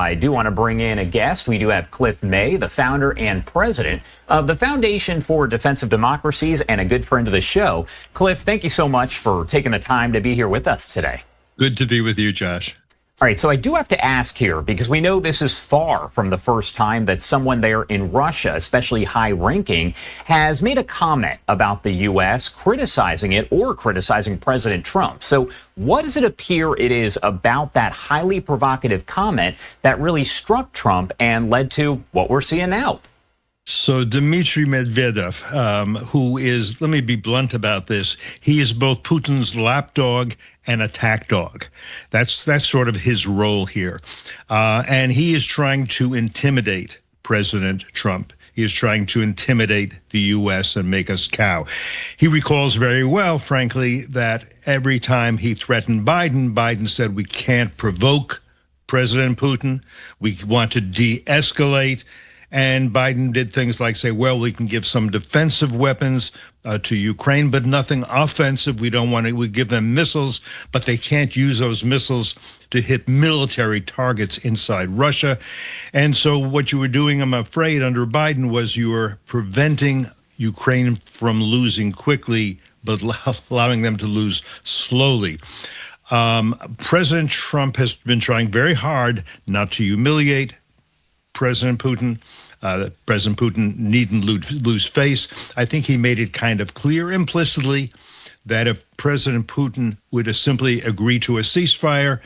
I do want to bring in a guest. We do have Cliff May, the founder and president of the Foundation for Defensive Democracies and a good friend of the show. Cliff, thank you so much for taking the time to be here with us today. Good to be with you, Josh. All right, so I do have to ask here, because we know this is far from the first time that someone there in Russia, especially high-ranking, has made a comment about the U.S., criticizing it or criticizing President Trump. So what does it appear it is about that highly provocative comment that really struck Trump and led to what we're seeing now? So Dmitry Medvedev, who is, let me be blunt about this, he is both Putin's lapdog and attack dog. That's sort of his role here. And he is trying to intimidate President Trump. He is trying to intimidate the U.S. and make us cow. He recalls very well, frankly, that every time he threatened Biden, Biden said, we can't provoke President Putin. We want to de-escalate. And Biden did things like say, well, we can give some defensive weapons to Ukraine, but nothing offensive. We don't want to, we give them missiles, but they can't use those missiles to hit military targets inside Russia. And so what you were doing, I'm afraid, under Biden was you were preventing Ukraine from losing quickly, but allowing them to lose slowly. President Trump has been trying very hard not to humiliate President Putin. President Putin needn't lose face. I think he made it kind of clear implicitly that if President Putin would simply agree to a ceasefire,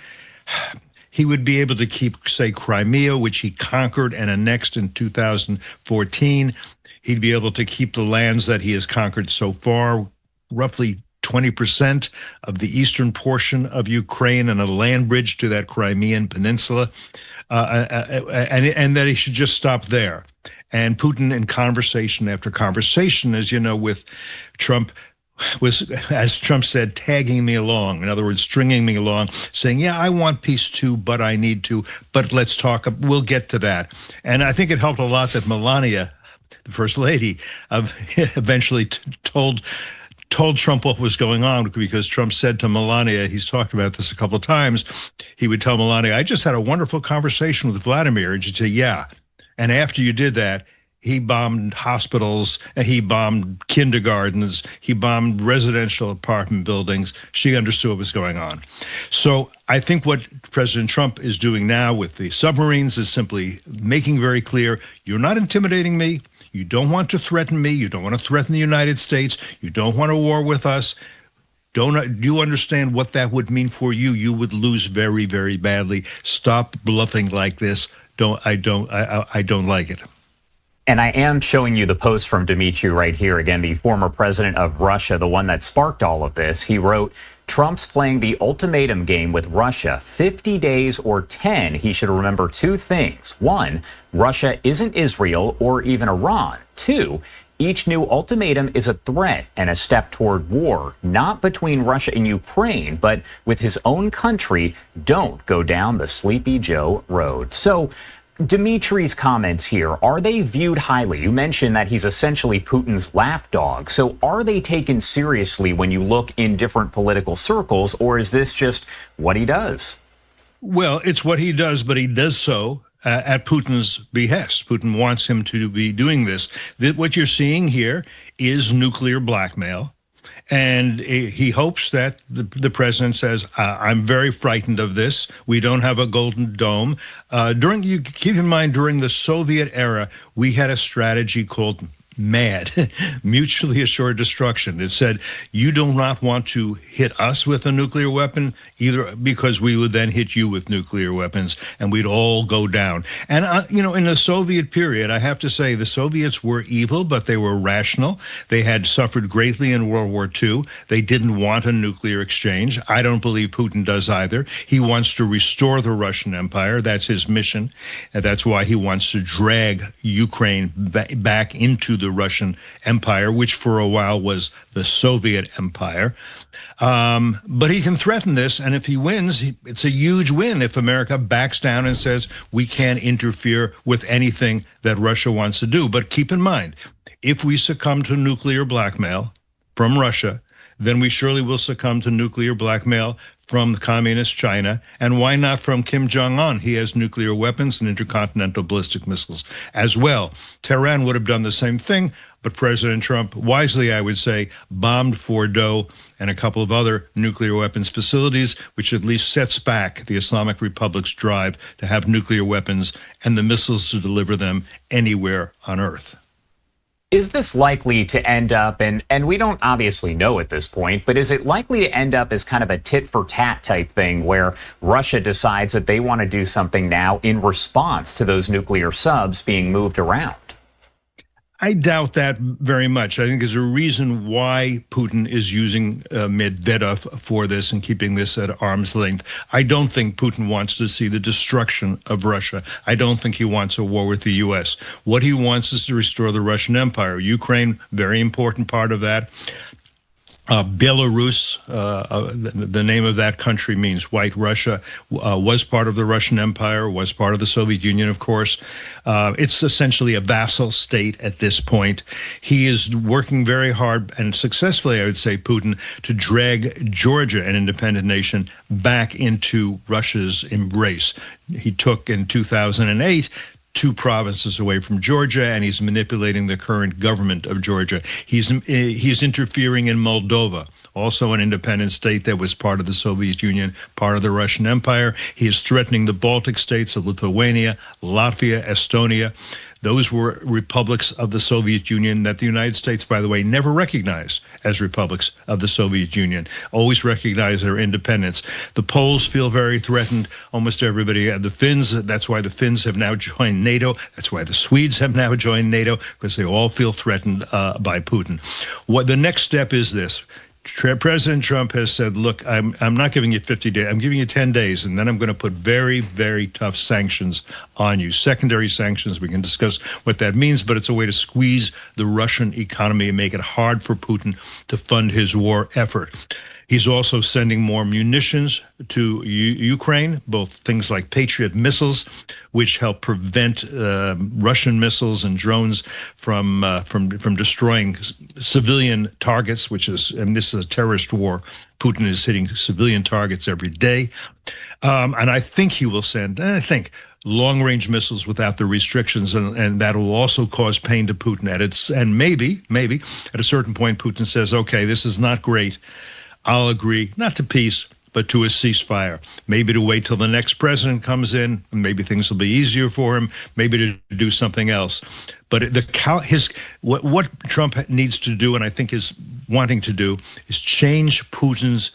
he would be able to keep, say, Crimea, which he conquered and annexed in 2014. He'd be able to keep the lands that he has conquered so far, roughly 20% of the eastern portion of Ukraine and a land bridge to that Crimean peninsula, and that he should just stop there. And Putin, in conversation after conversation, as you know, with Trump, was, as Trump said, tagging me along. In other words, stringing me along, saying, yeah, I want peace too, but I need to, but let's talk, we'll get to that. And I think it helped a lot that Melania, the First Lady, eventually told Trump what was going on, because Trump said to Melania, he's talked about this a couple of times, he would tell Melania, I just had a wonderful conversation with Vladimir. And she'd say, yeah. And after you did that, he bombed hospitals, and he bombed kindergartens, he bombed residential apartment buildings. She understood what was going on. So I think what President Trump is doing now with the submarines is simply making very clear, you're not intimidating me. You don't want to threaten me. You don't want to threaten the United States. You don't want a war with us. Do you understand what that would mean for you? You would lose very, very badly. Stop bluffing like this. I don't like it. And I am showing you the post from Dmitry right here. Again, the former president of Russia, the one that sparked all of this. He wrote, Trump's playing the ultimatum game with Russia. 50 days or 10, he should remember two things. One, Russia isn't Israel or even Iran. Two, each new ultimatum is a threat and a step toward war, not between Russia and Ukraine, but with his own country. Don't go down the Sleepy Joe road. So Dmitry's comments here, are they viewed highly? You mentioned that he's essentially Putin's lapdog. So are they taken seriously when you look in different political circles, or is this just what he does? Well, it's what he does, but he does so at Putin's behest. Putin wants him to be doing this. What you're seeing here is nuclear blackmail. And he hopes that the president says, I'm very frightened of this. We don't have a golden dome. You keep in mind, during the Soviet era, we had a strategy called MAD, mutually assured destruction. It said, you do not want to hit us with a nuclear weapon, either because we would then hit you with nuclear weapons and we'd all go down. And, in the Soviet period, I have to say the Soviets were evil, but they were rational. They had suffered greatly in World War II. They didn't want a nuclear exchange. I don't believe Putin does either. He wants to restore the Russian Empire. That's his mission. And that's why he wants to drag Ukraine back into the Russian Empire, which for a while was the Soviet Empire. But he can threaten this, and if he wins, it's a huge win if America backs down and says we can't interfere with anything that Russia wants to do. But keep in mind, if we succumb to nuclear blackmail from Russia, then we surely will succumb to nuclear blackmail from communist China, and why not from Kim Jong-un? He has nuclear weapons and intercontinental ballistic missiles as well. Tehran would have done the same thing, but President Trump, wisely, I would say, bombed Fordow and a couple of other nuclear weapons facilities, which at least sets back the Islamic Republic's drive to have nuclear weapons and the missiles to deliver them anywhere on Earth. Is this likely to end up, and we don't obviously know at this point, but is it likely to end up as kind of a tit-for-tat type thing where Russia decides that they want to do something now in response to those nuclear subs being moved around? I doubt that very much. I think there's a reason why Putin is using Medvedev for this and keeping this at arm's length. I don't think Putin wants to see the destruction of Russia. I don't think he wants a war with the U.S. What he wants is to restore the Russian Empire. Ukraine, very important part of that. Belarus, the name of that country means White Russia, was part of the Russian Empire, was part of the Soviet Union, of course. It's essentially a vassal state at this point. He is working very hard and successfully, I would say, Putin, to drag Georgia, an independent nation, back into Russia's embrace. He took in 2008 2 provinces away from Georgia, and he's manipulating the current government of Georgia. He's interfering in Moldova, also an independent state that was part of the Soviet Union, part of the Russian Empire. He is threatening the Baltic states of Lithuania, Latvia, Estonia. Those were republics of the Soviet Union that the United States, by the way, never recognized as republics of the Soviet Union, always recognized their independence. The Poles feel very threatened, almost everybody. The Finns, that's why the Finns have now joined NATO. That's why the Swedes have now joined NATO, because they all feel threatened by Putin. What the next step is this. President Trump has said, look, I'm not giving you 50 days. I'm giving you 10 days, and then I'm going to put very, very tough sanctions on you. Secondary sanctions, we can discuss what that means, but it's a way to squeeze the Russian economy and make it hard for Putin to fund his war effort. He's also sending more munitions to Ukraine, both things like Patriot missiles, which help prevent Russian missiles and drones from destroying civilian targets, and this is a terrorist war. Putin is hitting civilian targets every day. And I think he will send, long-range missiles without the restrictions, and that will also cause pain to Putin. And maybe at a certain point, Putin says, okay, this is not great. I'll agree, not to peace, but to a ceasefire. Maybe to wait till the next president comes in, and maybe things will be easier for him, maybe to do something else. But what Trump needs to do, and I think is wanting to do, is change Putin's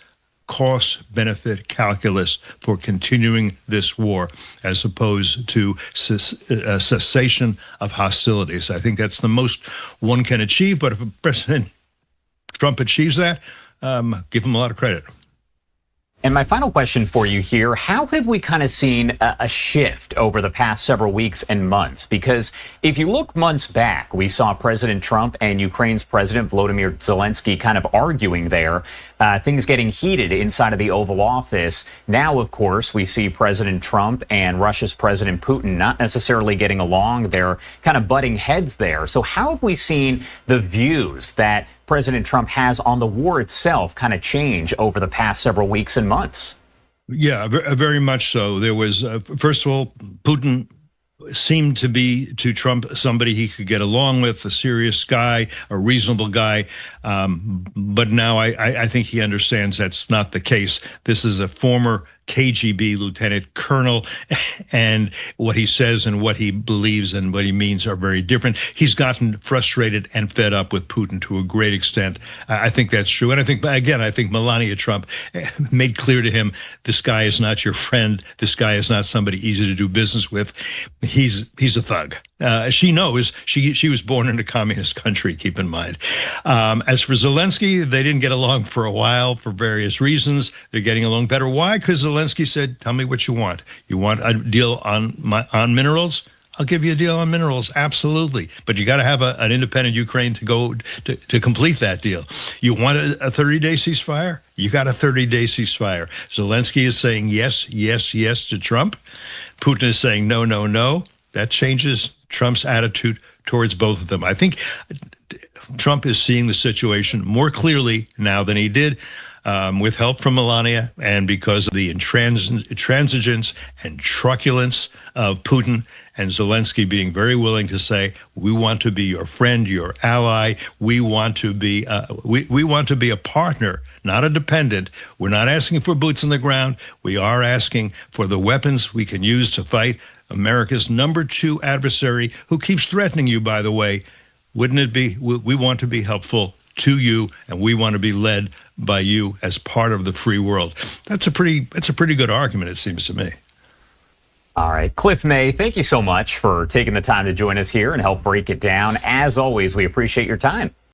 cost-benefit calculus for continuing this war, as opposed to cessation of hostilities. I think that's the most one can achieve, but if President Trump achieves that, give him a lot of credit. And my final question for you here, how have we kind of seen a shift over the past several weeks and months? Because if you look months back, we saw President Trump and Ukraine's President Volodymyr Zelensky kind of arguing there, things getting heated inside of the Oval Office. Now, of course, we see President Trump and Russia's President Putin not necessarily getting along. They're kind of butting heads there. So how have we seen the views that President Trump has on the war itself kind of change over the past several weeks and months? Yeah, very much so. There was, first of all, Putin seemed to be to Trump somebody he could get along with, a serious guy, a reasonable guy. But now I think he understands that's not the case. This is a former KGB lieutenant colonel, and what he says and what he believes and what he means are very different. He's gotten frustrated and fed up with Putin to a great extent. I think that's true. And I think Melania Trump made clear to him, this guy is not your friend. This guy is not somebody easy to do business with. He's a thug. She knows she was born in a communist country, keep in mind. As for Zelensky, they didn't get along for a while for various reasons. They're getting along better. Why? Because Zelensky said, tell me what you want. You want a deal on minerals? I'll give you a deal on minerals, absolutely. But you got to have an independent Ukraine to go to complete that deal. You want a 30-day ceasefire? You got a 30-day ceasefire. Zelensky is saying yes, yes, yes to Trump. Putin is saying no, no, no. That changes Trump's attitude towards both of them. I think Trump is seeing the situation more clearly now than he did with help from Melania and because of the intransigence and truculence of Putin and Zelensky being very willing to say, we want to be your friend, your ally. We want to be we want to be a partner, not a dependent. We're not asking for boots on the ground. We are asking for the weapons we can use to fight America's number 2 adversary, who keeps threatening you, by the way. Wouldn't it be, we want to be helpful to you, and we want to be led by you as part of the free world. That's a pretty good argument, it seems to me. All right. Cliff May, thank you so much for taking the time to join us here and help break it down. As always, we appreciate your time.